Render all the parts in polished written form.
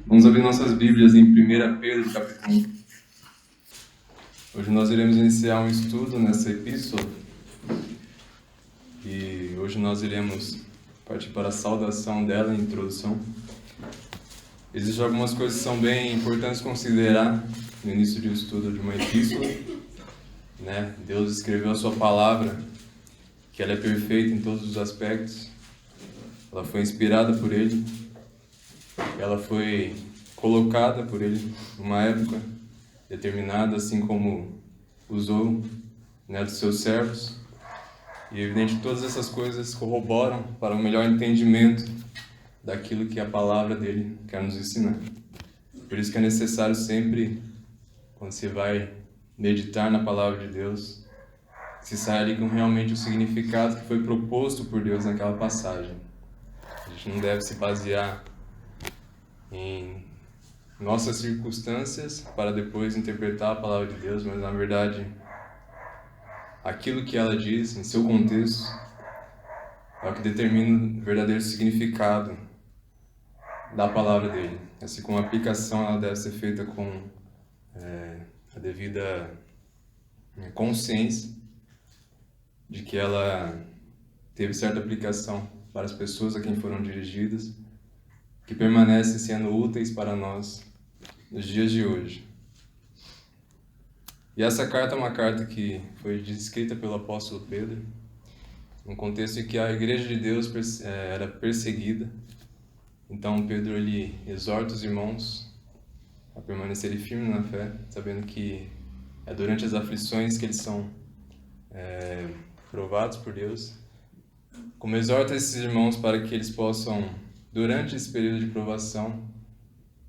Vamos abrir nossas Bíblias em 1 Pedro, capítulo 1. Hoje nós iremos iniciar um estudo nessa epístola. E hoje nós iremos partir para a saudação dela, a introdução. Existem algumas coisas que são bem importantes considerar no início do estudo de uma epístola. Deus escreveu a sua palavra, que ela é perfeita em todos os aspectos. Ela foi inspirada por Ele. Ela foi colocada por Ele numa época determinada, assim como usou dos seus servos. E é evidente que todas essas coisas corroboram para um melhor entendimento daquilo que a palavra dele quer nos ensinar. Por isso que é necessário sempre, quando você vai meditar na palavra de Deus, que se saia ali com realmente o significado que foi proposto por Deus naquela passagem. A gente não deve se basear em nossas circunstâncias para depois interpretar a palavra de Deus, mas na verdade aquilo que ela diz em seu contexto é o que determina o verdadeiro significado da palavra dele. Assim como a aplicação ela deve ser feita com a devida consciência de que ela teve certa aplicação para as pessoas a quem foram dirigidas, que permanecem sendo úteis para nós nos dias de hoje. E essa carta é uma carta que foi escrita pelo apóstolo Pedro, num contexto em que a igreja de Deus era perseguida. Então Pedro ele exorta os irmãos a permanecerem firmes na fé, sabendo que é durante as aflições que eles são provados por Deus. Como exorta esses irmãos para que eles possam, durante esse período de provação,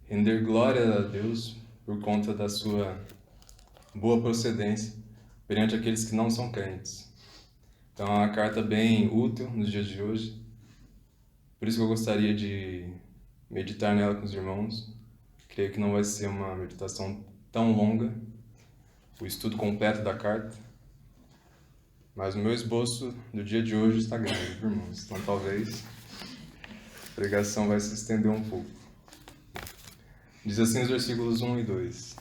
render glória a Deus por conta da sua boa procedência perante aqueles que não são crentes. Então é uma carta bem útil nos dias de hoje. Por isso que eu gostaria de meditar nela com os irmãos. Creio que não vai ser uma meditação tão longa, o estudo completo da carta. Mas o meu esboço do dia de hoje está grande, irmãos. Então talvez a pregação vai se estender um pouco. Diz assim os versículos 1 e 2.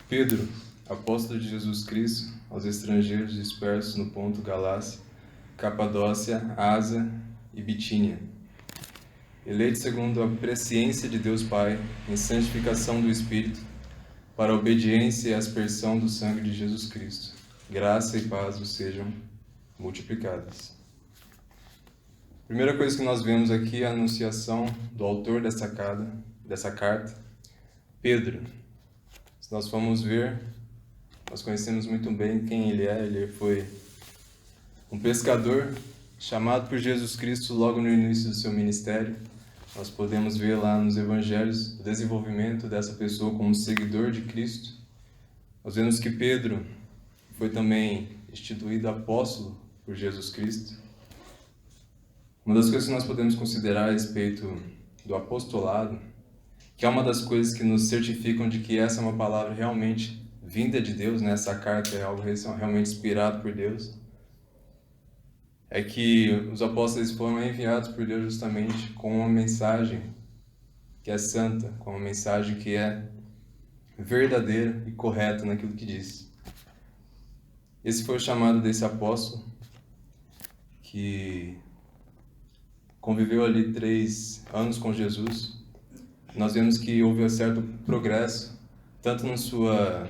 Pedro, apóstolo de Jesus Cristo, aos estrangeiros dispersos no Ponto, Galácia, Capadócia, Ásia e Bitínia, eleitos segundo a presciência de Deus Pai, em santificação do Espírito, para a obediência e aspersão do sangue de Jesus Cristo, graça e paz vos sejam multiplicadas. A primeira coisa que nós vemos aqui é a anunciação do autor dessa carta, Pedro. Se nós formos ver, nós conhecemos muito bem quem ele é. Ele foi um pescador chamado por Jesus Cristo logo no início do seu ministério. Nós podemos ver lá nos evangelhos o desenvolvimento dessa pessoa como seguidor de Cristo. Nós vemos que Pedro foi também instituído apóstolo por Jesus Cristo. Uma das coisas que nós podemos considerar a respeito do apostolado, que é uma das coisas que nos certificam de que essa é uma palavra realmente vinda de Deus, essa carta é algo realmente inspirado por Deus, é que os apóstolos foram enviados por Deus justamente com uma mensagem que é santa, com uma mensagem que é verdadeira e correta naquilo que diz. Esse foi o chamado desse apóstolo, que conviveu ali 3 anos com Jesus. Nós vemos que houve um certo progresso, tanto no seu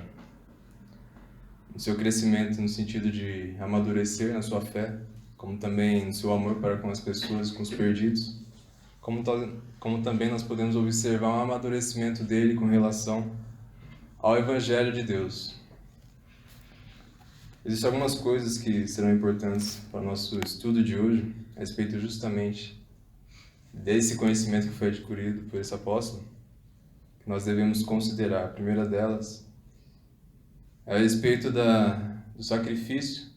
crescimento no sentido de amadurecer na sua fé, como também no seu amor para com as pessoas, com os perdidos, como também nós podemos observar um amadurecimento dele com relação ao Evangelho de Deus. Existem algumas coisas que serão importantes para o nosso estudo de hoje, a respeito justamente desse conhecimento que foi adquirido por esse apóstolo, que nós devemos considerar. A primeira delas é a respeito do sacrifício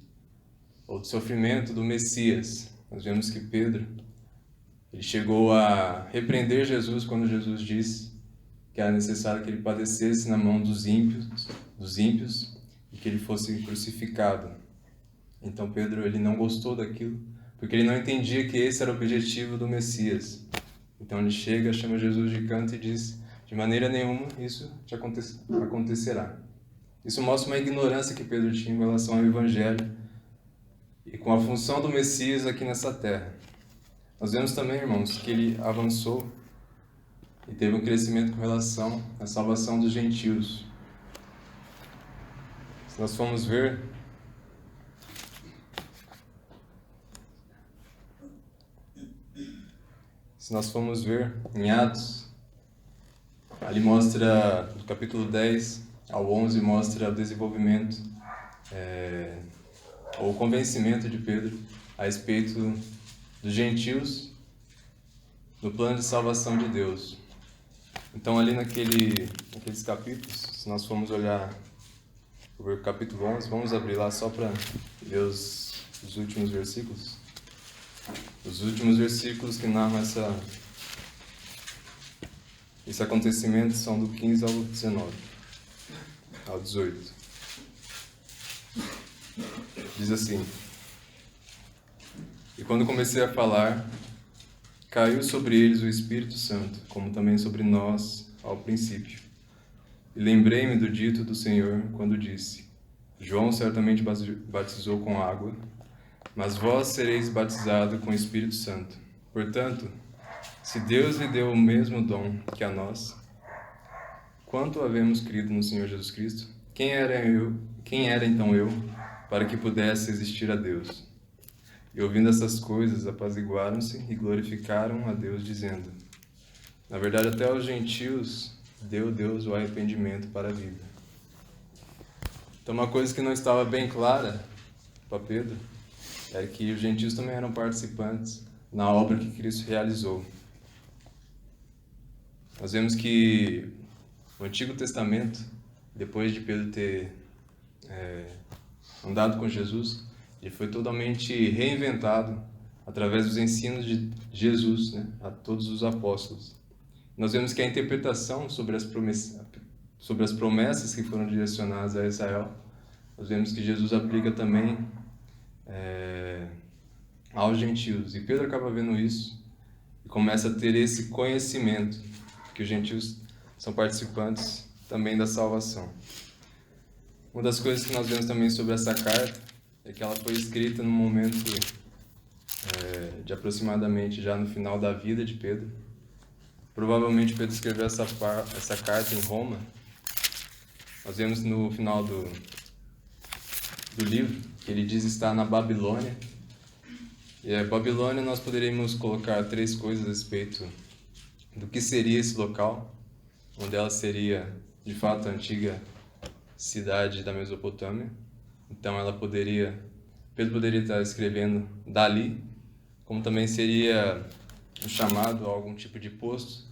ou do sofrimento do Messias. Nós vemos que Pedro ele chegou a repreender Jesus quando Jesus disse que era necessário que ele padecesse na mão dos ímpios e que ele fosse crucificado. Então Pedro ele não gostou daquilo, porque ele não entendia que esse era o objetivo do Messias. Então ele chega, chama Jesus de canto e diz: de maneira nenhuma isso te acontecerá. Isso mostra uma ignorância que Pedro tinha em relação ao Evangelho e com a função do Messias aqui nessa terra. Nós vemos também, irmãos, que ele avançou e teve um crescimento com relação à salvação dos gentios. Se nós formos ver, em Atos, ali mostra, do capítulo 10 ao 11, mostra o desenvolvimento, ou o convencimento de Pedro a respeito dos gentios no plano de salvação de Deus. Então, ali naqueles capítulos, se nós formos olhar o capítulo 11, vamos abrir lá só para ver os últimos versículos. Os últimos versículos que narram esse acontecimento são do 15 ao 19, ao 18. Diz assim: e quando comecei a falar, caiu sobre eles o Espírito Santo, como também sobre nós ao princípio. E lembrei-me do dito do Senhor, quando disse: João certamente batizou com água, mas vós sereis batizados com o Espírito Santo. Portanto, se Deus lhe deu o mesmo dom que a nós, quanto havemos crido no Senhor Jesus Cristo, quem era então eu, para que pudesse existir a Deus? E ouvindo essas coisas, apaziguaram-se e glorificaram a Deus, dizendo: na verdade, até aos gentios deu Deus o arrependimento para a vida. Então, uma coisa que não estava bem clara para Pedro era que os gentios também eram participantes na obra que Cristo realizou. Nós vemos que o Antigo Testamento, depois de Pedro ter andado com Jesus, ele foi totalmente reinventado através dos ensinos de Jesus, né, a todos os apóstolos. Nós vemos que a interpretação sobre as promessas que foram direcionadas a Israel, nós vemos que Jesus aplica também aos gentios. E Pedro acaba vendo isso e começa a ter esse conhecimento que os gentios são participantes também da salvação. Uma das coisas que nós vemos também sobre essa carta é que ela foi escrita no momento de aproximadamente já no final da vida de Pedro. Provavelmente Pedro escreveu essa carta em Roma. Nós vemos no final do livro que ele diz estar na Babilônia. E a Babilônia nós poderíamos colocar 3 coisas a respeito do que seria esse local. Uma delas seria, de fato, a antiga cidade da Mesopotâmia. Então Pedro poderia estar escrevendo dali, como também seria um chamado a algum tipo de posto,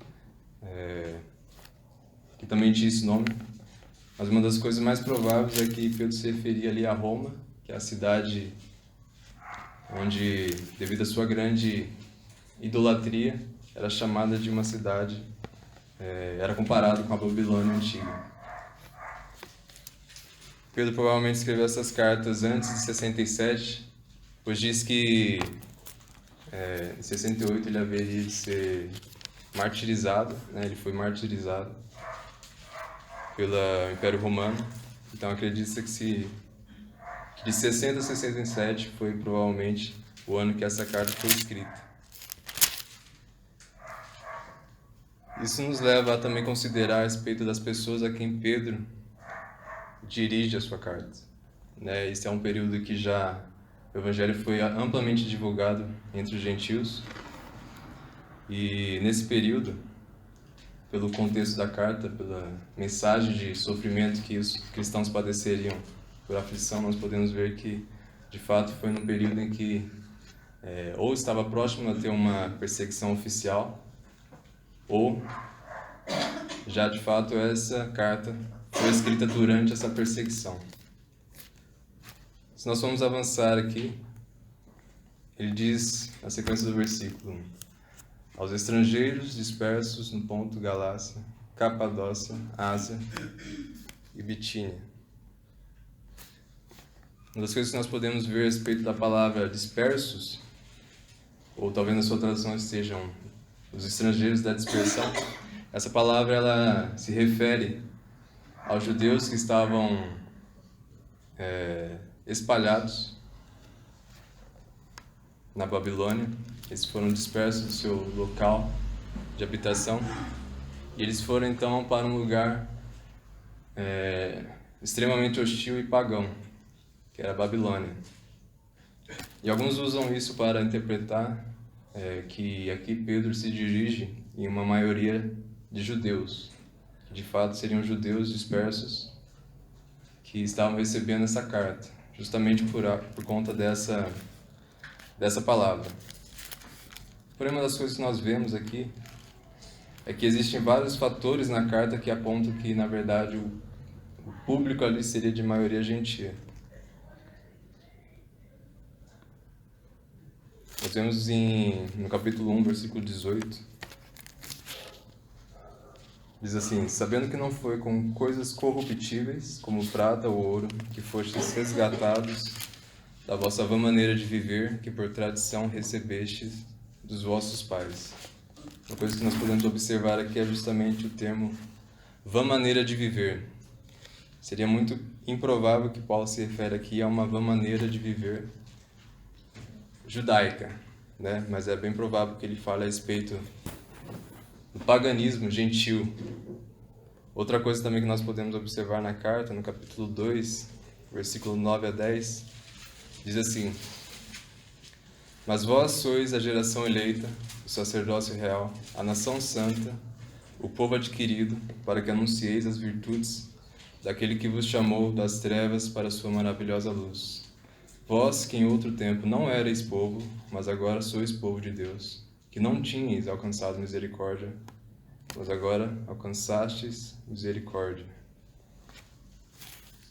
que também tinha esse nome. Mas uma das coisas mais prováveis é que Pedro se referia ali a Roma, que é a cidade onde, devido à sua grande idolatria, era chamada de uma cidade, era comparado com a Babilônia antiga. Pedro provavelmente escreveu essas cartas antes de 67, pois diz que em 68 ele haveria de ser martirizado, né? Ele foi martirizado pelo Império Romano. Então acredita-se que de 60 a 67 foi provavelmente o ano que essa carta foi escrita. Isso nos leva a também considerar a respeito das pessoas a quem Pedro dirige a sua carta. Esse é um período que já o Evangelho foi amplamente divulgado entre os gentios. E nesse período, pelo contexto da carta, pela mensagem de sofrimento que os cristãos padeceriam por aflição, nós podemos ver que, de fato, foi num período em que ou estava próximo a ter uma perseguição oficial, ou já, de fato, essa carta foi escrita durante essa perseguição. Se nós formos avançar aqui, ele diz, na sequência do versículo: aos estrangeiros dispersos no Ponto, Galácia, Capadócia, Ásia e Bitínia. Uma das coisas que nós podemos ver a respeito da palavra dispersos, ou talvez na sua tradução estejam os estrangeiros da dispersão. Essa palavra ela se refere aos judeus que estavam espalhados na Babilônia. Eles foram dispersos do seu local de habitação e eles foram então para um lugar extremamente hostil e pagão, que era a Babilônia. E alguns usam isso para interpretar que aqui Pedro se dirige em uma maioria de judeus. De fato, seriam judeus dispersos que estavam recebendo essa carta, justamente por conta dessa palavra. Porém, uma das coisas que nós vemos aqui é que existem vários fatores na carta que apontam que, na verdade, o público ali seria de maioria gentia. Nós vemos no capítulo 1, versículo 18, diz assim: sabendo que não foi com coisas corruptíveis, como prata ou ouro, que fostes resgatados da vossa vã maneira de viver, que por tradição recebestes dos vossos pais. Uma coisa que nós podemos observar aqui é justamente o termo vã maneira de viver. Seria muito improvável que Paulo se refere aqui a uma vã maneira de viver judaica, né? Mas é bem provável que ele fale a respeito do paganismo gentil. Outra coisa também que nós podemos observar na carta, no capítulo 2, versículo 9 a 10, diz assim: mas vós sois a geração eleita, o sacerdócio real, a nação santa, o povo adquirido, para que anuncieis as virtudes daquele que vos chamou das trevas para a sua maravilhosa luz. Vós, que em outro tempo não erais povo, mas agora sois povo de Deus, que não tinhais alcançado misericórdia, mas agora alcançastes misericórdia.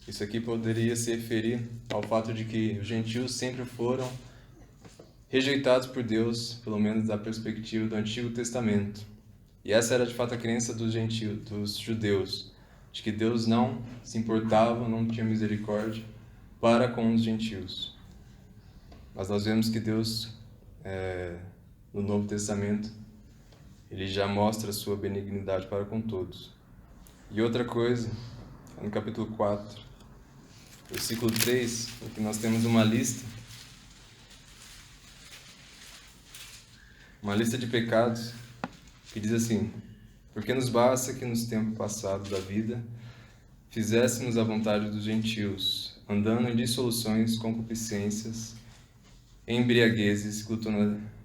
Isso aqui poderia se referir ao fato de que os gentios sempre foram rejeitados por Deus, pelo menos da perspectiva do Antigo Testamento. E essa era de fato a crença dos gentios, dos judeus, de que Deus não se importava, não tinha misericórdia para com os gentios. Mas nós vemos que Deus, no Novo Testamento, ele já mostra a sua benignidade para com todos. E outra coisa, no capítulo 4, versículo 3, em que nós temos uma lista de pecados, que diz assim: porque nos basta que nos tempos passados da vida fizéssemos a vontade dos gentios, andando em dissoluções, concupiscências, embriaguezes,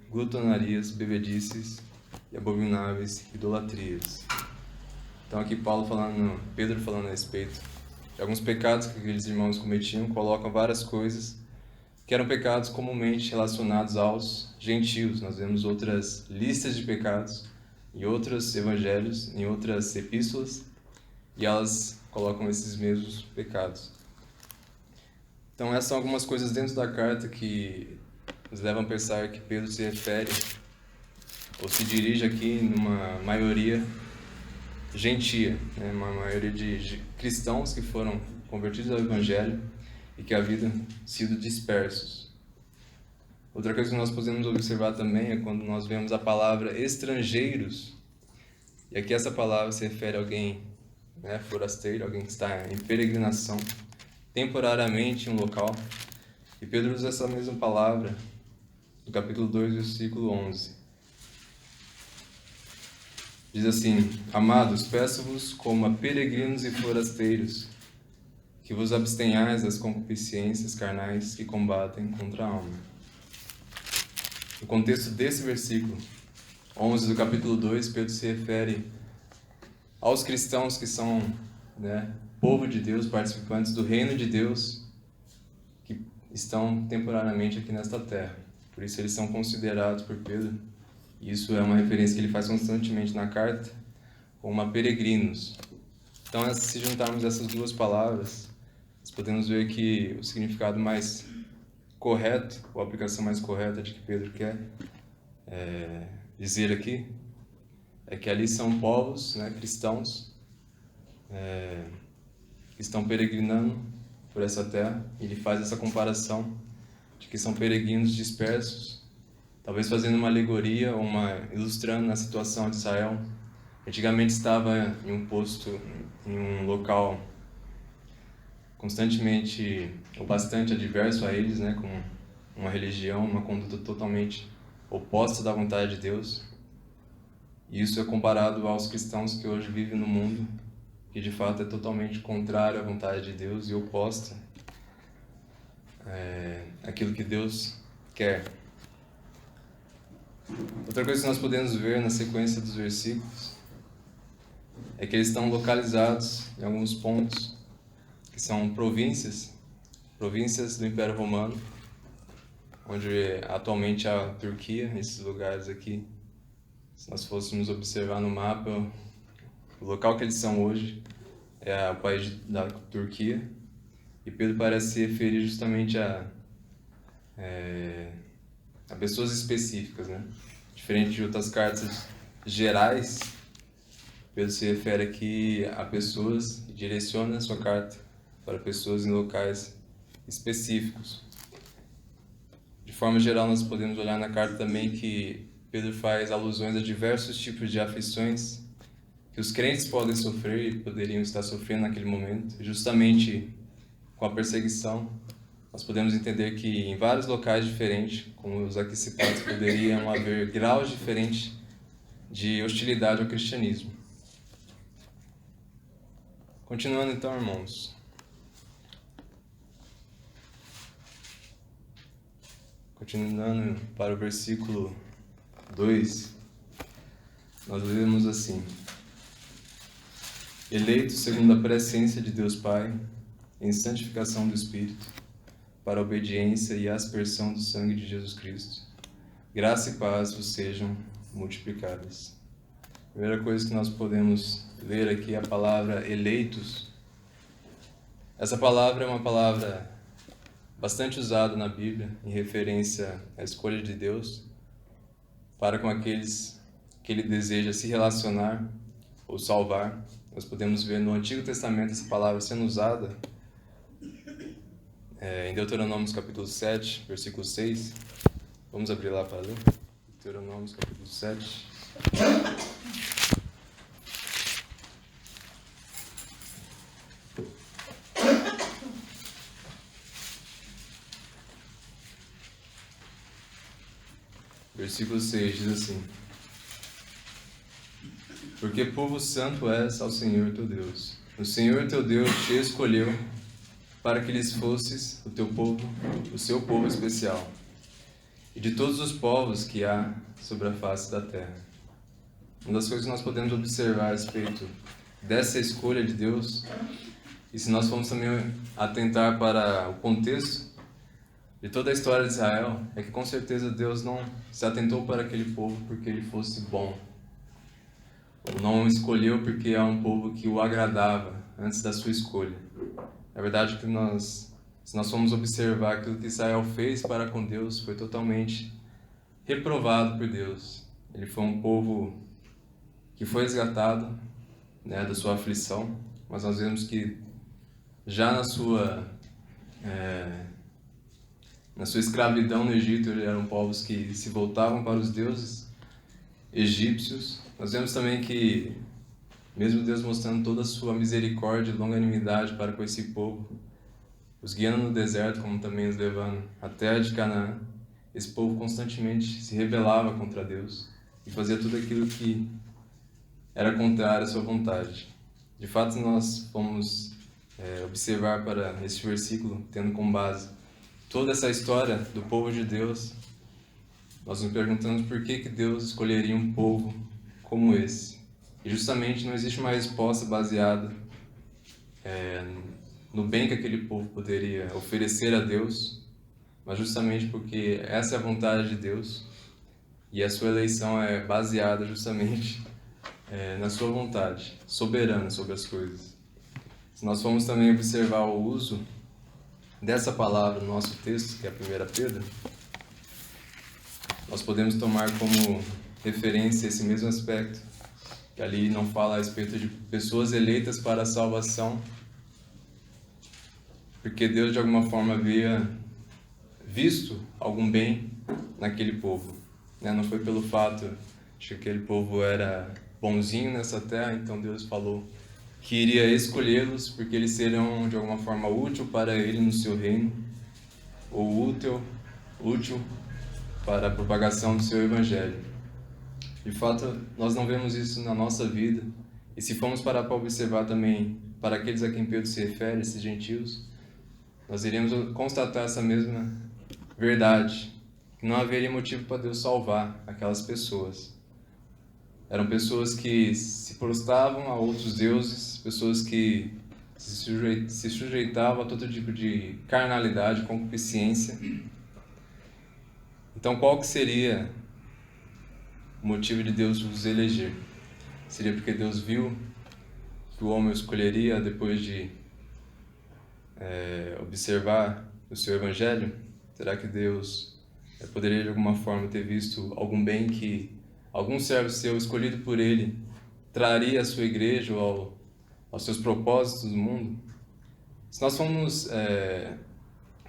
glutonarias, bebedices e abomináveis idolatrias. Então aqui Pedro falando a respeito de alguns pecados que aqueles irmãos cometiam, colocam várias coisas que eram pecados comumente relacionados aos gentios. Nós vemos outras listas de pecados em outros evangelhos, em outras epístolas, e elas colocam esses mesmos pecados. Então essas são algumas coisas dentro da carta que nos levam a pensar que Pedro se refere ou se dirige aqui numa maioria gentia, né? Uma maioria de cristãos que foram convertidos ao evangelho e que haviam sido dispersos. Outra coisa que nós podemos observar também é quando nós vemos a palavra estrangeiros, e aqui essa palavra se refere a alguém, né, forasteiro, alguém que está em peregrinação, temporariamente em um local, e Pedro usa essa mesma palavra no capítulo 2, versículo 11. Diz assim: amados, peço-vos como a peregrinos e forasteiros, que vos abstenhais das concupiscências carnais que combatem contra a alma. No contexto desse versículo 11 do capítulo 2, Pedro se refere aos cristãos que são, né, povo de Deus, participantes do reino de Deus, que estão temporariamente aqui nesta terra. Por isso eles são considerados por Pedro, e isso é uma referência que ele faz constantemente na carta, como peregrinos. Então, se juntarmos essas duas palavras, nós podemos ver que o significado mais correto, ou a aplicação mais correta de que Pedro quer dizer aqui, é que ali são povos, né, cristãos, que estão peregrinando por essa terra. Ele faz essa comparação de que são peregrinos dispersos talvez fazendo uma alegoria ou ilustrando a situação de Israel. Antigamente estava em um posto, em um local constantemente ou bastante adverso a eles, né, com uma religião, uma conduta totalmente oposta da vontade de Deus. E isso é comparado aos cristãos que hoje vivem no mundo, que de fato é totalmente contrário à vontade de Deus e oposta àquilo que Deus quer. Outra coisa que nós podemos ver na sequência dos versículos é que eles estão localizados em alguns pontos que são províncias do Império Romano, onde atualmente há a Turquia, esses lugares aqui. Se nós fôssemos observar no mapa, o local que eles são hoje é o país da Turquia, e Pedro parece se referir justamente a pessoas específicas, né? Diferente de outras cartas gerais, Pedro se refere aqui a pessoas e direciona a sua carta para pessoas em locais específicos. De forma geral, nós podemos olhar na carta também que Pedro faz alusões a diversos tipos de aflições que os crentes podem sofrer e poderiam estar sofrendo naquele momento. Justamente com a perseguição, nós podemos entender que em vários locais diferentes, como os aqui citados, poderiam haver graus diferentes de hostilidade ao cristianismo. Continuando então, irmãos. Continuando para o versículo 2, nós lemos assim: eleitos segundo a presciência de Deus Pai, em santificação do Espírito, para a obediência e aspersão do sangue de Jesus Cristo, graça e paz vos sejam multiplicadas. A primeira coisa que nós podemos ler aqui é a palavra eleitos. Essa palavra é uma palavra bastante usada na Bíblia em referência à escolha de Deus para com aqueles que Ele deseja se relacionar ou salvar. Nós podemos ver no Antigo Testamento essa palavra sendo usada em Deuteronômio capítulo 7, versículo 6. Vamos abrir lá para ler. Deuteronômio capítulo 7. Versículo 6 diz assim: porque povo santo és ao Senhor teu Deus. O Senhor teu Deus te escolheu para que lhes fosses o teu povo, o seu povo especial, e de todos os povos que há sobre a face da terra. Uma das coisas que nós podemos observar a respeito dessa escolha de Deus, e se nós formos também atentar para o contexto de toda a história de Israel, é que com certeza Deus não se atentou para aquele povo porque ele fosse bom. Ou não o escolheu porque é um povo que o agradava antes da sua escolha. É verdade que se nós formos observar aquilo que Israel fez para com Deus, foi totalmente reprovado por Deus. Ele foi um povo que foi resgatado, né, da sua aflição, mas nós vemos que já na sua escravidão no Egito, eles eram povos que se voltavam para os deuses egípcios. Nós vemos também que, mesmo Deus mostrando toda a sua misericórdia e longanimidade para com esse povo, os guiando no deserto, como também os levando à terra de Canaã, esse povo constantemente se rebelava contra Deus e fazia tudo aquilo que era contrário à sua vontade. De fato, nós fomos observar para esse versículo, tendo como base toda essa história do povo de Deus, nós nos perguntamos por que Deus escolheria um povo como esse. E justamente não existe uma resposta baseada no bem que aquele povo poderia oferecer a Deus, mas justamente porque essa é a vontade de Deus e a sua eleição é baseada justamente na sua vontade, soberana sobre as coisas. Se nós formos também observar o uso dessa palavra no nosso texto, que é a 1 Pedro, nós podemos tomar como referência esse mesmo aspecto, que ali não fala a respeito de pessoas eleitas para a salvação, porque Deus de alguma forma havia visto algum bem naquele povo. né? Não foi pelo fato de que aquele povo era bonzinho nessa terra, então Deus falou que iria escolhê-los porque eles serão de alguma forma útil para Ele no seu reino, ou útil para a propagação do seu evangelho. De fato, nós não vemos isso na nossa vida, e se formos parar para observar também para aqueles a quem Pedro se refere, esses gentios, nós iremos constatar essa mesma verdade, que não haveria motivo para Deus salvar aquelas pessoas. Eram pessoas que se prostravam a outros deuses, pessoas que se sujeitavam a todo tipo de carnalidade, concupiscência. Então, qual que seria o motivo de Deus os eleger? Seria porque Deus viu que o homem o escolheria depois de observar o seu evangelho? Será que Deus poderia de alguma forma ter visto algum bem que algum servo seu escolhido por ele traria à sua igreja ou aos seus propósitos no mundo? Se nós formos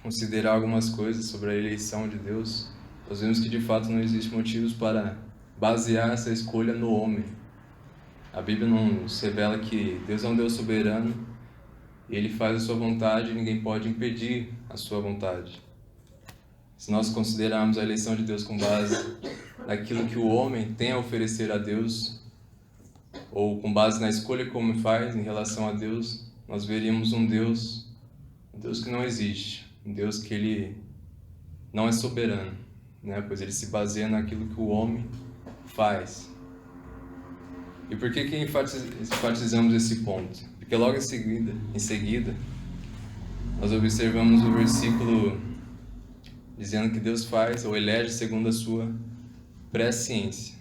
considerar algumas coisas sobre a eleição de Deus, nós vemos que de fato não existe motivos para basear essa escolha no homem. A Bíblia nos revela que Deus é um Deus soberano, e Ele faz a sua vontade e ninguém pode impedir a sua vontade. Se nós considerarmos a eleição de Deus com base naquilo que o homem tem a oferecer a Deus, ou com base na escolha que o homem faz em relação a Deus, nós veríamos um Deus que não existe, um Deus que Ele não é soberano, né? Pois Ele se baseia naquilo que o homem faz. E por que enfatizamos esse ponto? Porque logo em seguida, nós observamos o versículo dizendo que Deus faz ou elege segundo a sua presciência.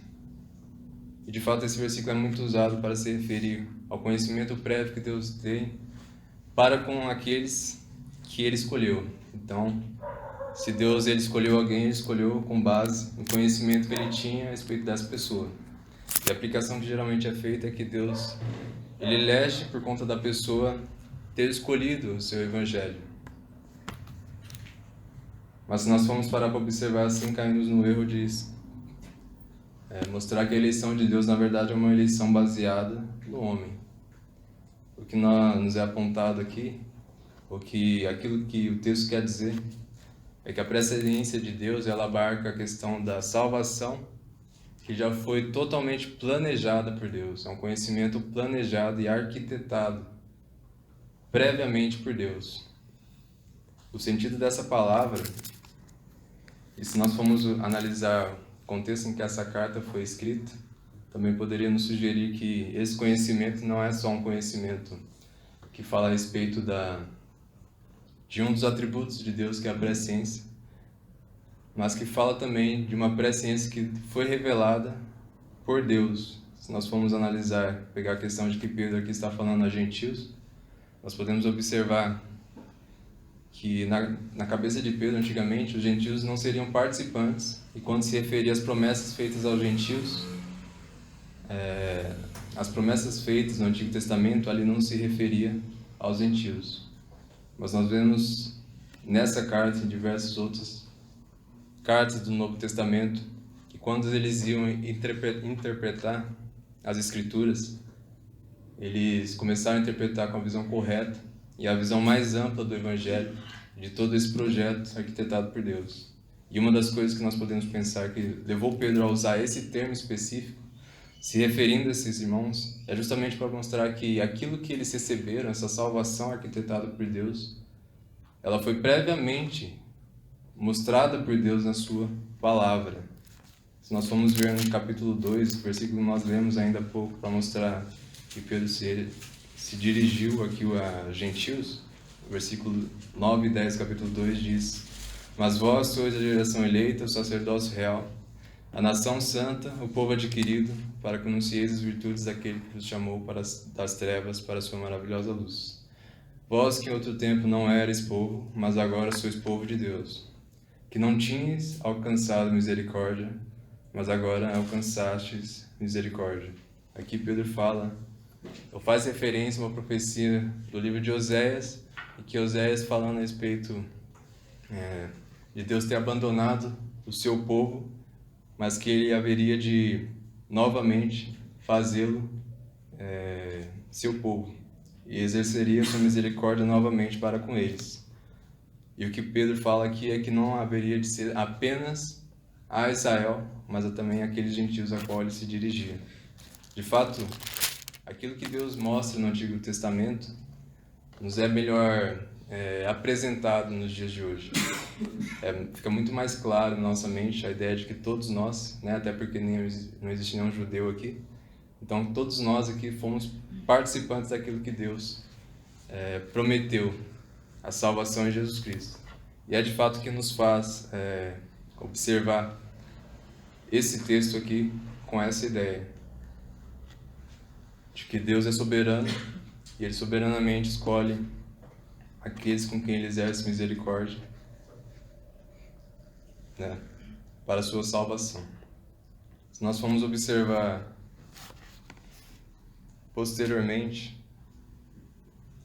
E de fato esse versículo é muito usado para se referir ao conhecimento prévio que Deus tem para com aqueles que Ele escolheu. Então, se Deus ele escolheu alguém, Ele escolheu com base no conhecimento que Ele tinha a respeito dessa pessoa. E a aplicação que geralmente é feita é que Deus Ele elege por conta da pessoa ter escolhido o seu evangelho. Mas se nós formos parar para observar assim, caímos no erro de mostrar que a eleição de Deus na verdade é uma eleição baseada no homem. O que nos é apontado aqui, aquilo que o texto quer dizer, é que a presciência de Deus ela abarca a questão da salvação, que já foi totalmente planejada por Deus. É um conhecimento planejado e arquitetado previamente por Deus. O sentido dessa palavra, e se nós formos analisar o contexto em que essa carta foi escrita, também poderia nos sugerir que esse conhecimento não é só um conhecimento que fala a respeito de um dos atributos de Deus, que é a presciência, mas que fala também de uma presciência que foi revelada por Deus. Se nós formos analisar, pegar a questão de que Pedro aqui está falando a gentios, nós podemos observar que na cabeça de Pedro, antigamente, os gentios não seriam participantes, e quando se referia às promessas feitas aos gentios, as promessas feitas no Antigo Testamento, ali não se referia aos gentios. Mas nós vemos nessa carta e em diversas outras cartas do Novo Testamento, que quando eles iam interpretar as Escrituras, eles começaram a interpretar com a visão correta e a visão mais ampla do Evangelho, de todo esse projeto arquitetado por Deus. E uma das coisas que nós podemos pensar que levou Pedro a usar esse termo específico, se referindo a esses irmãos, é justamente para mostrar que aquilo que eles receberam, essa salvação arquitetada por Deus, ela foi previamente mostrada por Deus na sua palavra. Se nós formos ver no capítulo 2, versículo que nós lemos ainda há pouco, para mostrar que Pedro se dirigiu aqui a gentios, versículo 9 e 10, capítulo 2 diz: Mas vós sois a geração eleita, o sacerdócio real, a nação santa, o povo adquirido, para que anuncieis as virtudes daquele que vos chamou das trevas para a sua maravilhosa luz. Vós que em outro tempo não erais povo, mas agora sois povo de Deus, que não tinhas alcançado misericórdia, mas agora alcançastes misericórdia. Aqui Pedro faz referência a uma profecia do livro de Oséias, e que Oséias falando a respeito de Deus ter abandonado o seu povo, mas que ele haveria de novamente fazê-lo seu povo, e exerceria sua misericórdia novamente para com eles. E o que Pedro fala aqui é que não haveria de ser apenas a Israel, mas também aqueles gentios a qual ele se dirigia. De fato, aquilo que Deus mostra no Antigo Testamento nos é melhor apresentado nos dias de hoje. Fica muito mais claro na nossa mente a ideia de que todos nós, até porque não existe nenhum judeu aqui, então todos nós aqui fomos participantes daquilo que Deus prometeu, a salvação em Jesus Cristo. E é de fato que nos faz observar esse texto aqui com essa ideia de que Deus é soberano e Ele soberanamente escolhe aqueles com quem Ele exerce misericórdia, para a sua salvação. Se nós formos observar posteriormente,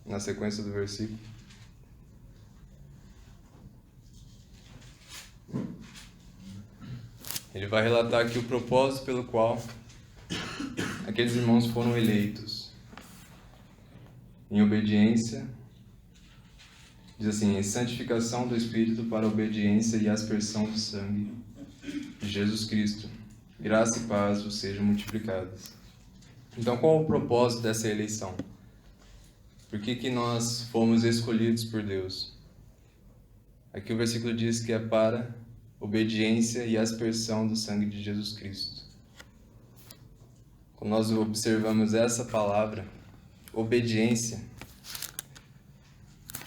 na sequência do versículo, ele vai relatar aqui o propósito pelo qual aqueles irmãos foram eleitos. Em obediência, diz assim, em santificação do Espírito para a obediência e aspersão do sangue de Jesus Cristo. Graça e paz vos sejam multiplicadas. Então, qual é o propósito dessa eleição? Por que nós fomos escolhidos por Deus? Aqui o versículo diz que é para obediência e aspersão do sangue de Jesus Cristo. Quando nós observamos essa palavra, obediência,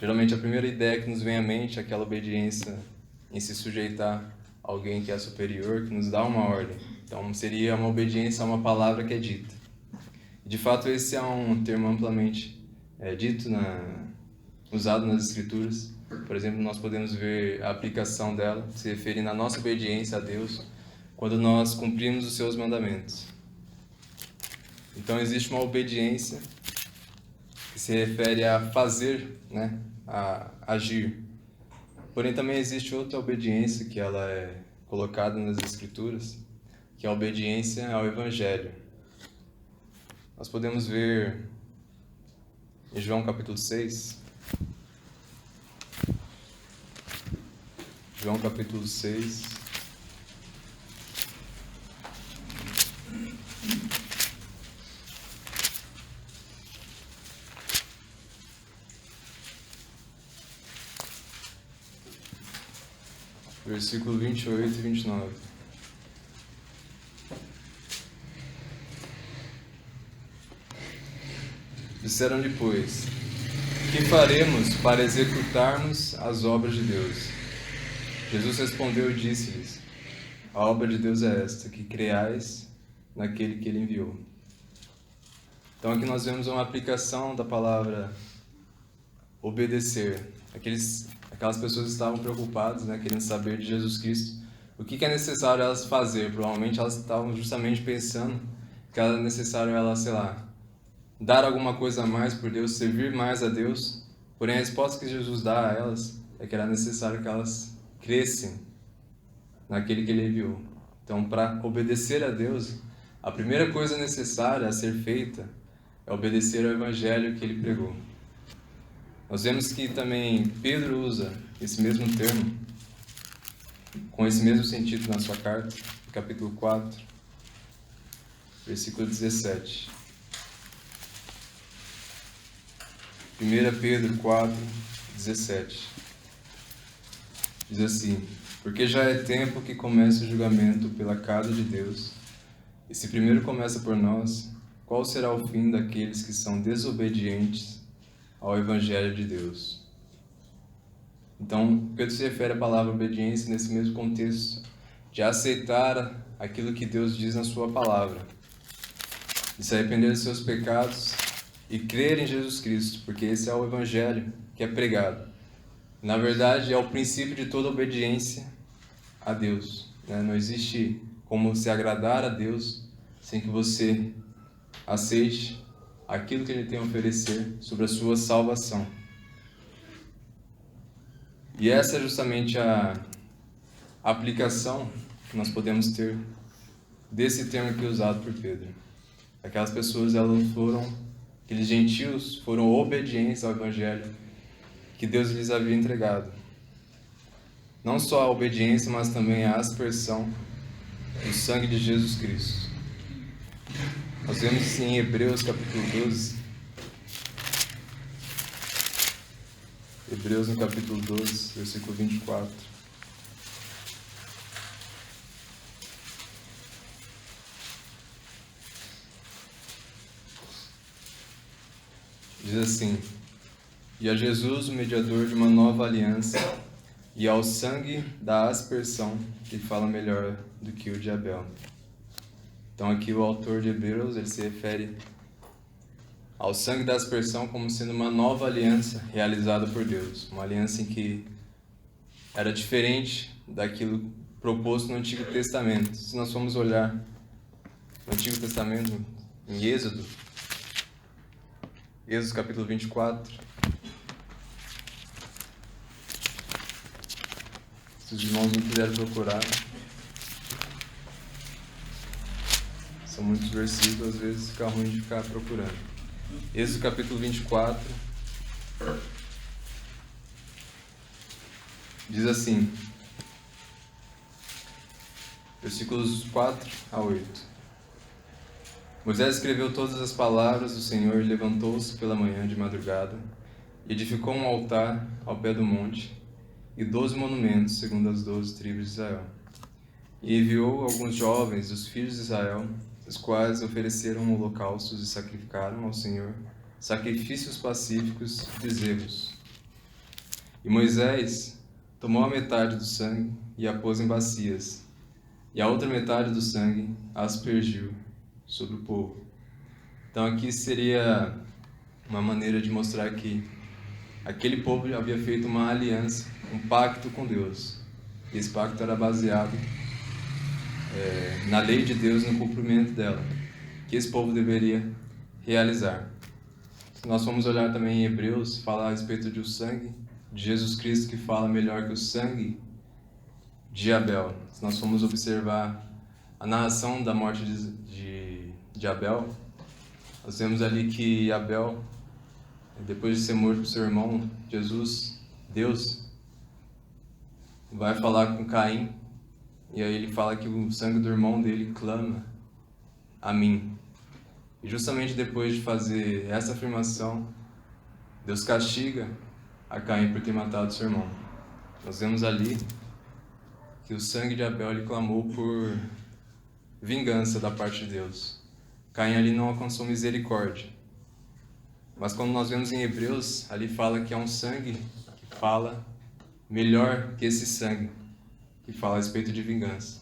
geralmente a primeira ideia que nos vem à mente é aquela obediência em se sujeitar a alguém que é superior, que nos dá uma ordem. Então seria uma obediência a uma palavra que é dita. De fato, esse é um termo amplamente dito, usado nas Escrituras. Por exemplo, nós podemos ver a aplicação dela, se referindo à nossa obediência a Deus, quando nós cumprimos os seus mandamentos. Então existe uma obediência que se refere a fazer, a agir. Porém também existe outra obediência que ela é colocada nas Escrituras, que é a obediência ao Evangelho. Nós podemos ver em João capítulo 6, João capítulo 6, versículo 28 e 29. Disseram depois: que faremos para executarmos as obras de Deus? Jesus respondeu e disse-lhes: a obra de Deus é esta, que creais naquele que Ele enviou. Então aqui nós vemos uma aplicação da palavra obedecer. Aquelas pessoas estavam preocupadas, querendo saber de Jesus Cristo o que é necessário elas fazer. Provavelmente elas estavam justamente pensando que era necessário elas, dar alguma coisa a mais por Deus, servir mais a Deus. Porém, a resposta que Jesus dá a elas é que era necessário que elas crescem naquele que Ele enviou. Então, para obedecer a Deus, a primeira coisa necessária a ser feita é obedecer ao Evangelho que Ele pregou. Nós vemos que também Pedro usa esse mesmo termo, com esse mesmo sentido na sua carta, capítulo 4, versículo 17. 1 Pedro 4, 17. Diz assim: porque já é tempo que começa o julgamento pela casa de Deus, e se primeiro começa por nós, qual será o fim daqueles que são desobedientes ao Evangelho de Deus? Então, Pedro se refere à palavra obediência nesse mesmo contexto, de aceitar aquilo que Deus diz na sua palavra, de se arrepender dos seus pecados e crer em Jesus Cristo, porque esse é o Evangelho que é pregado. Na verdade, é o princípio de toda obediência a Deus. Não existe como se agradar a Deus sem que você aceite aquilo que Ele tem a oferecer sobre a sua salvação. E essa é justamente a aplicação que nós podemos ter desse termo aqui usado por Pedro. Aquelas pessoas, aqueles gentios foram obedientes ao evangelho que Deus lhes havia entregado. Não só a obediência, mas também a aspersão do sangue de Jesus Cristo. Nós vemos isso em Hebreus capítulo 12. Hebreus no capítulo 12, versículo 24. Diz assim: e a Jesus, o mediador de uma nova aliança, e ao sangue da aspersão, que fala melhor do que o de Abel. Então aqui o autor de Hebreus, ele se refere ao sangue da aspersão como sendo uma nova aliança realizada por Deus. Uma aliança em que era diferente daquilo proposto no Antigo Testamento. Se nós formos olhar no Antigo Testamento, em Êxodo capítulo 24, se os irmãos não quiserem procurar, são muitos versículos, às vezes fica ruim de ficar procurando. Êxodo capítulo 24 diz assim, versículos 4 a 8. Moisés escreveu todas as palavras do Senhor e levantou-se pela manhã de madrugada, e edificou um altar ao pé do monte, e 12 monumentos, segundo as 12 tribos de Israel. E enviou alguns jovens dos filhos de Israel, os quais ofereceram holocaustos e sacrificaram ao Senhor sacrifícios pacíficos e bezerros. E Moisés tomou a metade do sangue e a pôs em bacias, e a outra metade do sangue a aspergiu sobre o povo. Então aqui seria uma maneira de mostrar que aquele povo havia feito uma aliança, um pacto com Deus. E esse pacto era baseado na lei de Deus, no cumprimento dela, que esse povo deveria realizar. Se nós formos olhar também em Hebreus, fala a respeito do sangue de Jesus Cristo, que fala melhor que o sangue de Abel. Se nós formos observar a narração da morte de Abel, nós vemos ali que Abel, depois de ser morto por seu irmão, Deus, vai falar com Caim, e aí ele fala que o sangue do irmão dele clama a mim. E justamente depois de fazer essa afirmação, Deus castiga a Caim por ter matado seu irmão. Nós vemos ali que o sangue de Abel ele clamou por vingança da parte de Deus. Caim ali não alcançou misericórdia. Mas quando nós vemos em Hebreus, ali fala que é um sangue que fala melhor que esse sangue, que fala a respeito de vingança.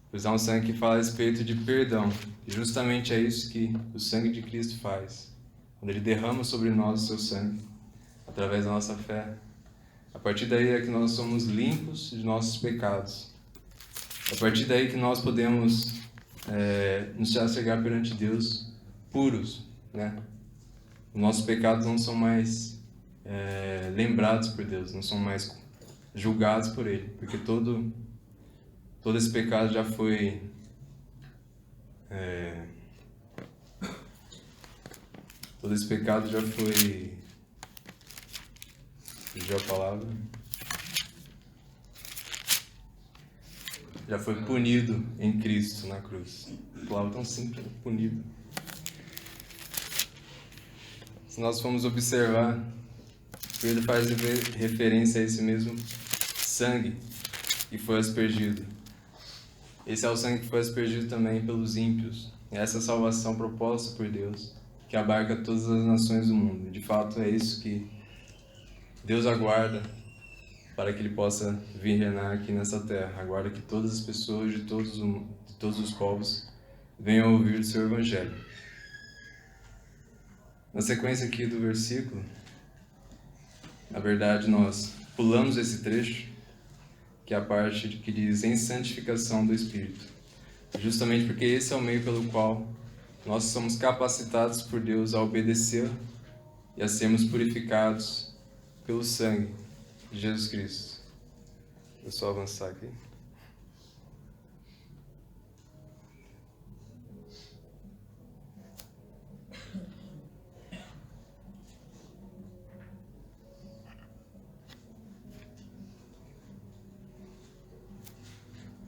Pois é um sangue que fala a respeito de perdão. E justamente é isso que o sangue de Cristo faz. Quando ele derrama sobre nós o seu sangue, através da nossa fé, a partir daí é que nós somos limpos de nossos pecados. A partir daí que nós podemos nos chegar perante Deus puros, né? Os nossos pecados não são mais lembrados por Deus, não são mais julgados por Ele, porque todo esse pecado já foi fugiu a palavra, já foi punido em Cristo na cruz. A palavra tão simples, punido. Se nós formos observar, Pedro faz referência a esse mesmo sangue que foi aspergido. Esse é o sangue que foi aspergido também pelos ímpios. E essa é a salvação proposta por Deus, que abarca todas as nações do mundo. De fato, é isso que Deus aguarda para que Ele possa vir reinar aqui nessa terra. Aguarda que todas as pessoas de todos os povos venham ouvir o seu Evangelho. Na sequência aqui do versículo, na verdade nós pulamos esse trecho, que é a parte que diz em santificação do Espírito. Justamente porque esse é o meio pelo qual nós somos capacitados por Deus a obedecer e a sermos purificados pelo sangue de Jesus Cristo. Vou só avançar aqui.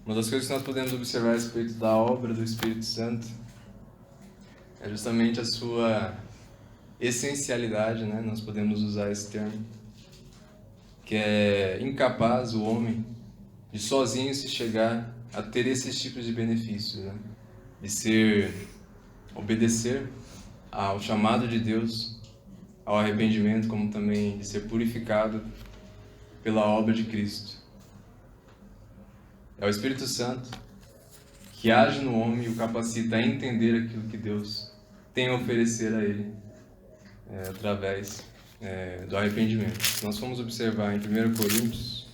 Uma das coisas que nós podemos observar a respeito da obra do Espírito Santo é justamente a sua essencialidade, né? Nós podemos usar esse termo, que é incapaz o homem de sozinho se chegar a ter esses tipos de benefícios, né? De obedecer ao chamado de Deus, ao arrependimento, como também de ser purificado pela obra de Cristo. É o Espírito Santo que age no homem e o capacita a entender aquilo que Deus tem a oferecer a ele através do arrependimento. Se nós formos observar em 1 Coríntios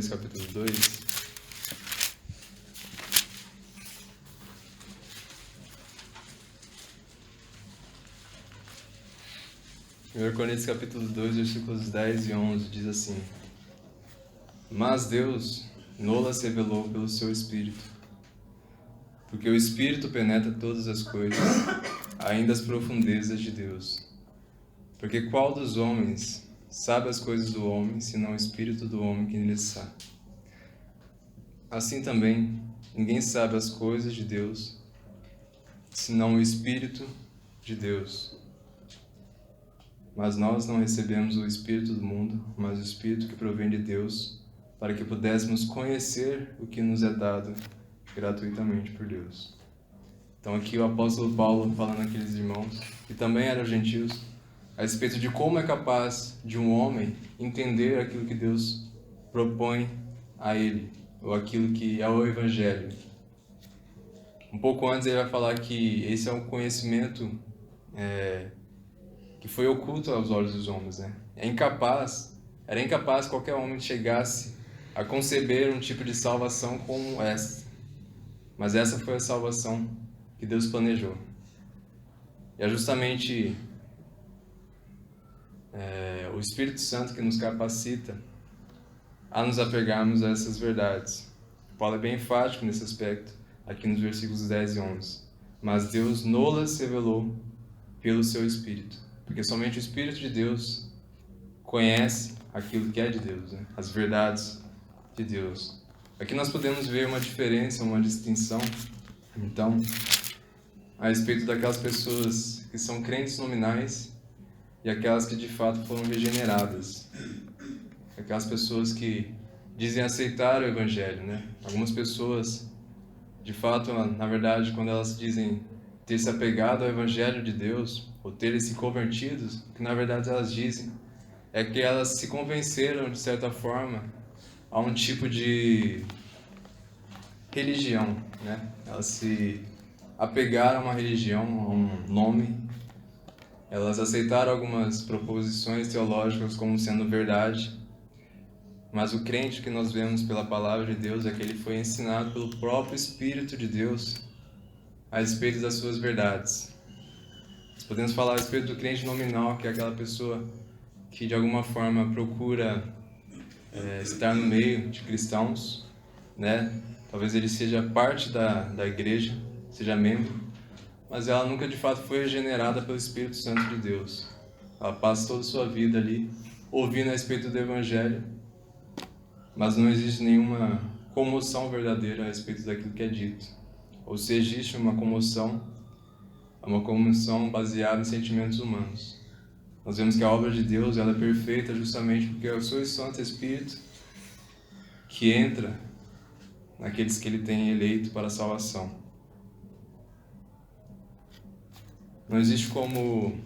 capítulo 2, capítulo 2, versículos 10 e 11, diz assim: Mas Deus nolas revelou pelo seu Espírito, porque o Espírito penetra todas as coisas, ainda as profundezas de Deus. Porque qual dos homens sabe as coisas do homem, senão o Espírito do homem que nele está? Assim também, ninguém sabe as coisas de Deus, senão o Espírito de Deus. Mas nós não recebemos o Espírito do mundo, mas o Espírito que provém de Deus, para que pudéssemos conhecer o que nos é dado gratuitamente por Deus. Então aqui o apóstolo Paulo falando àqueles irmãos, que também eram gentios, a respeito de como é capaz de um homem entender aquilo que Deus propõe a ele, ou aquilo que é o Evangelho. Um pouco antes ele vai falar que esse é um conhecimento que foi oculto aos olhos dos homens, né? Era incapaz qualquer homem que chegasse a conceber um tipo de salvação como essa. Mas essa foi a salvação que Deus planejou. E é justamente o Espírito Santo que nos capacita a nos apegarmos a essas verdades. Paulo é bem enfático nesse aspecto, aqui nos versículos 10 e 11. Mas Deus nolas revelou pelo seu Espírito. Porque somente o Espírito de Deus conhece aquilo que é de Deus, né? As verdades de Deus. Aqui nós podemos ver uma diferença, uma distinção, então, a respeito daquelas pessoas que são crentes nominais e aquelas que de fato foram regeneradas. Aquelas pessoas que dizem aceitar o Evangelho, né? Algumas pessoas, de fato, na verdade, quando elas dizem ter se apegado ao Evangelho de Deus, ou terem se convertido, o que na verdade elas dizem é que elas se convenceram, de certa forma, a um tipo de religião, né? Elas se apegaram a uma religião, a um nome. Elas aceitaram algumas proposições teológicas como sendo verdade, mas o crente que nós vemos pela palavra de Deus é que ele foi ensinado pelo próprio Espírito de Deus a respeito das suas verdades. Nós podemos falar a respeito do crente nominal, que é aquela pessoa que de alguma forma procura estar no meio de cristãos, né? Talvez ele seja parte da igreja, seja membro, mas ela nunca de fato foi regenerada pelo Espírito Santo de Deus. Ela passa toda a sua vida ali ouvindo a respeito do Evangelho, mas não existe nenhuma comoção verdadeira a respeito daquilo que é dito. Ou se existe uma comoção, é uma comoção baseada em sentimentos humanos. Nós vemos que a obra de Deus ela é perfeita justamente porque é o seu Santo Espírito que entra naqueles que ele tem eleito para a salvação. Não existe como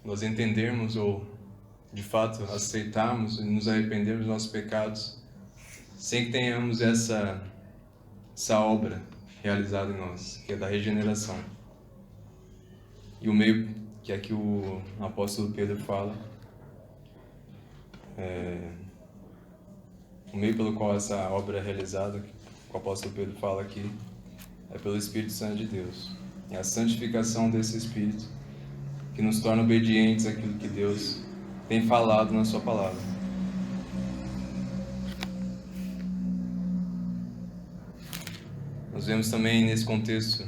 nós entendermos ou, de fato, aceitarmos e nos arrependermos dos nossos pecados sem que tenhamos essa obra realizada em nós, que é da regeneração. E o meio que aqui o apóstolo Pedro fala, o meio pelo qual essa obra é realizada, que o apóstolo Pedro fala aqui, é pelo Espírito Santo de Deus. É a santificação desse Espírito que nos torna obedientes àquilo que Deus tem falado na sua palavra. Nós vemos também nesse contexto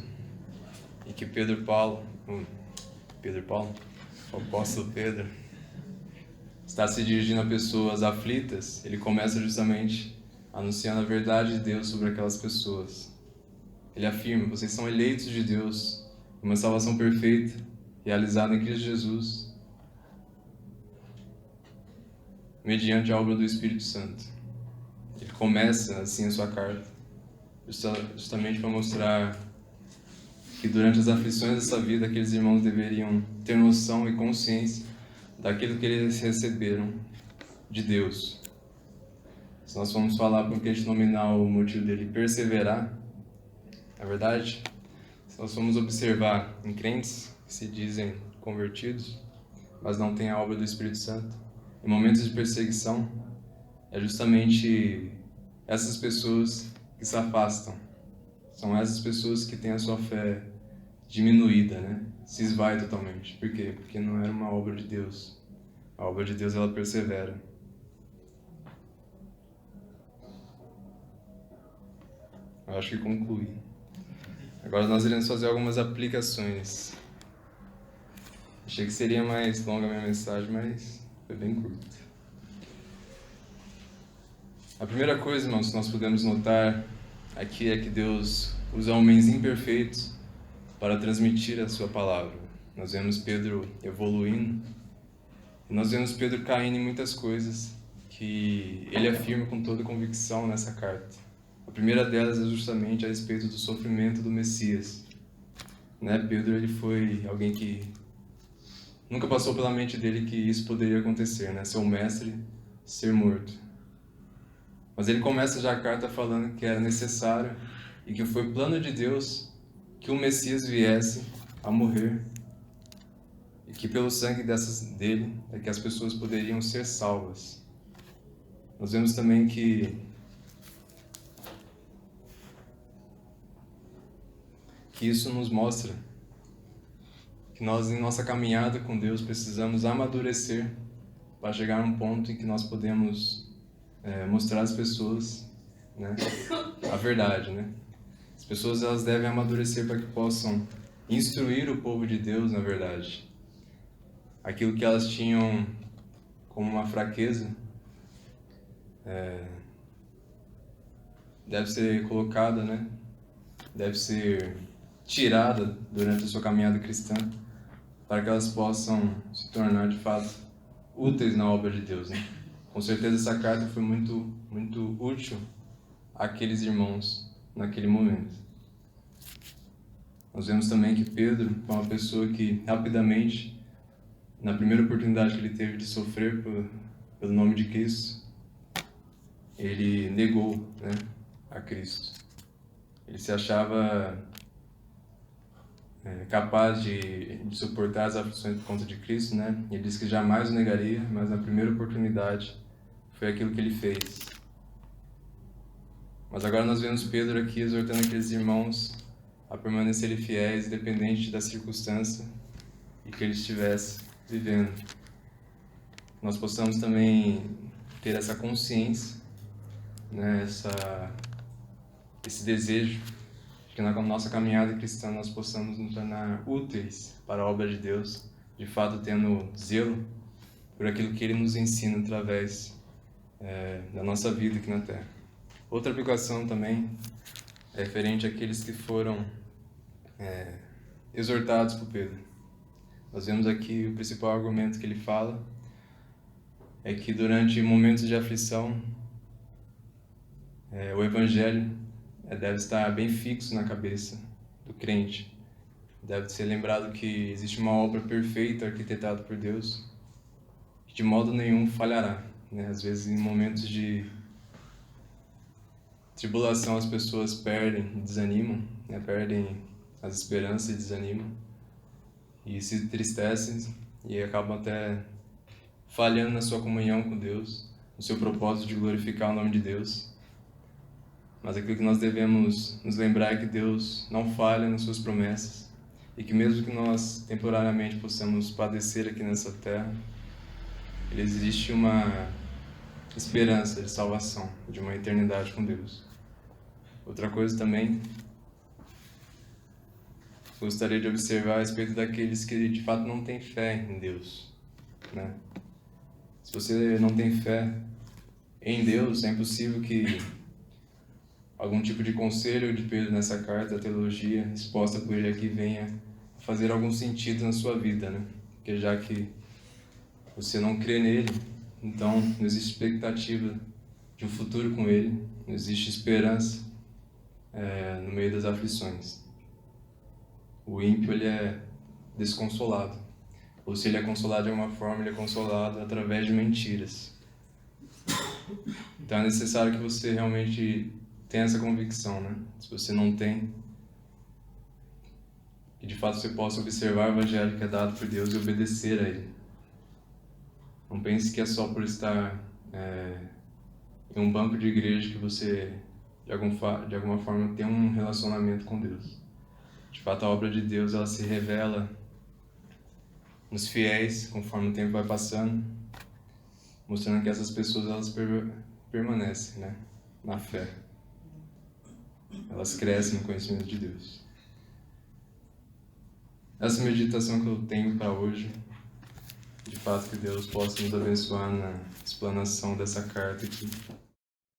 em que o apóstolo Pedro, está se dirigindo a pessoas aflitas, ele começa justamente anunciando a verdade de Deus sobre aquelas pessoas. Ele afirma: vocês são eleitos de Deus, uma salvação perfeita, realizada em Cristo Jesus, mediante a obra do Espírito Santo. Ele começa assim a sua carta, justamente para mostrar que durante as aflições dessa vida, aqueles irmãos deveriam ter noção e consciência daquilo que eles receberam de Deus. Se nós formos falar por que a gente nominar o motivo dele perseverar, na verdade, se nós formos observar em crentes que se dizem convertidos, mas não têm a obra do Espírito Santo, em momentos de perseguição, é justamente essas pessoas que se afastam. São essas pessoas que têm a sua fé diminuída, né? Se esvai totalmente. Por quê? Porque não era uma obra de Deus. A obra de Deus, ela persevera. Eu acho que concluí. Agora nós iremos fazer algumas aplicações. Achei que seria mais longa a minha mensagem, mas foi bem curta. A primeira coisa, irmãos, que nós podemos notar aqui é que Deus usa homens imperfeitos para transmitir a sua palavra. Nós vemos Pedro evoluindo, e nós vemos Pedro caindo em muitas coisas que ele afirma com toda convicção nessa carta. A primeira delas é justamente a respeito do sofrimento do Messias. Pedro, ele foi alguém que nunca passou pela mente dele que isso poderia acontecer, ser o mestre, ser morto. Mas ele começa já a carta falando que era necessário e que foi plano de Deus que o Messias viesse a morrer e que pelo sangue dele é que as pessoas poderiam ser salvas. Nós vemos também que isso nos mostra que nós, em nossa caminhada com Deus, precisamos amadurecer para chegar a um ponto em que nós podemos mostrar às pessoas a verdade. As pessoas, elas devem amadurecer para que possam instruir o povo de Deus na verdade. Aquilo que elas tinham como uma fraqueza deve ser colocada, deve ser tirada durante a sua caminhada cristã, para que elas possam se tornar de fato úteis na obra de Deus. Com certeza essa carta foi muito, muito útil àqueles irmãos naquele momento. Nós vemos também que Pedro foi uma pessoa que rapidamente, na primeira oportunidade que ele teve de sofrer pelo nome de Cristo, ele negou a Cristo. Ele se achava capaz de suportar as aflições por conta de Cristo, Ele disse que jamais o negaria, mas na primeira oportunidade foi aquilo que ele fez. Mas agora nós vemos Pedro aqui exortando aqueles irmãos a permanecerem fiéis, independente da circunstância e que eles estivessem vivendo. Nós possamos também ter essa consciência, esse desejo que na nossa caminhada cristã nós possamos nos tornar úteis para a obra de Deus, de fato tendo zelo por aquilo que Ele nos ensina através da nossa vida aqui na Terra. Outra aplicação também é referente àqueles que foram exortados por Pedro. Nós vemos aqui o principal argumento que ele fala é que durante momentos de aflição o Evangelho deve estar bem fixo na cabeça do crente. Deve ser lembrado que existe uma obra perfeita arquitetada por Deus, que de modo nenhum falhará. Às vezes, em momentos de tribulação, as pessoas perdem e desanimam, perdem as esperanças e desanimam, e se entristecem e acabam até falhando na sua comunhão com Deus, no seu propósito de glorificar o nome de Deus. Mas aquilo que nós devemos nos lembrar é que Deus não falha nas suas promessas e que mesmo que nós temporariamente possamos padecer aqui nessa terra, existe uma esperança de salvação, de uma eternidade com Deus. Outra coisa também, gostaria de observar a respeito daqueles que de fato não têm fé em Deus. As você não tem fé em Deus, é impossível que algum tipo de conselho de Pedro nessa carta, a teologia exposta por ele aqui, venha fazer algum sentido na sua vida, né? Porque já que você não crê nele, então não existe expectativa de um futuro com ele, não existe esperança no meio das aflições. O ímpio, ele é desconsolado. Ou se ele é consolado de alguma forma, ele é consolado através de mentiras. Então é necessário que você realmente tenha essa convicção, né? Se você não tem, que de fato você possa observar o evangelho que é dado por Deus e obedecer a ele. Não pense que é só por estar em um banco de igreja que você, de alguma forma, tem um relacionamento com Deus. De fato, a obra de Deus, ela se revela nos fiéis, conforme o tempo vai passando, mostrando que essas pessoas, elas permanecem, né, na fé. Elas crescem no conhecimento de Deus. Essa meditação que eu tenho para hoje, de fato que Deus possa nos abençoar na explanação dessa carta aqui.